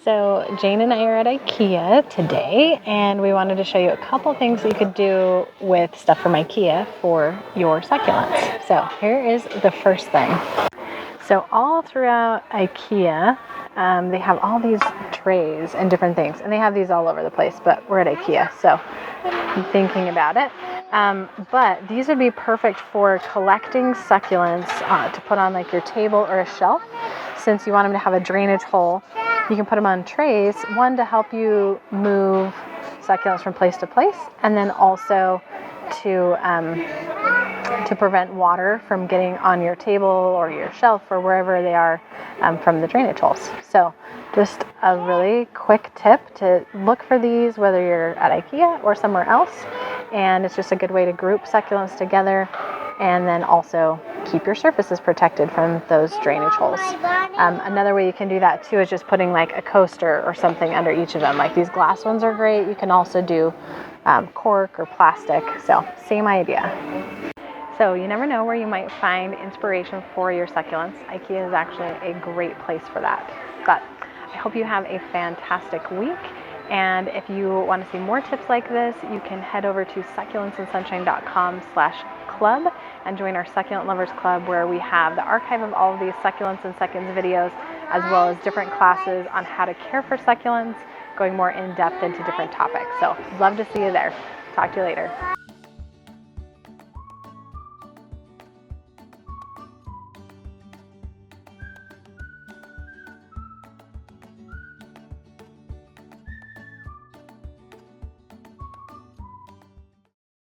So Jane and I are at IKEA today, and we wanted to show you a couple things that you could do with stuff from IKEA for your succulents. So here is the first thing. So all throughout IKEA, they have all these trays and different things, and they have these all over the place, but we're at IKEA, so I'm thinking about it. But these would be perfect for collecting succulents to put on like your table or a shelf. Since you want them to have a drainage hole, you can put them on trays, one to help you move succulents from place to place, and then also to prevent water from getting on your table or your shelf or wherever they are from the drainage holes. So just a really quick tip to look for these whether you're at IKEA or somewhere else, and it's just a good way to group succulents together and then also keep your surfaces protected from those drainage holes. Another way you can do that too is just putting like a coaster or something under each of them. Like these glass ones are great. You can also do cork or plastic, so same idea. So you never know where you might find inspiration for your succulents. IKEA is actually a great place for that. But I hope you have a fantastic week. And if you want to see more tips like this, you can head over to succulentsandsunshine.com/club and join our Succulent Lovers Club, where we have the archive of all of these succulents and seconds videos, as well as different classes on how to care for succulents, going more in depth into different topics. So love to see you there. Talk to you later.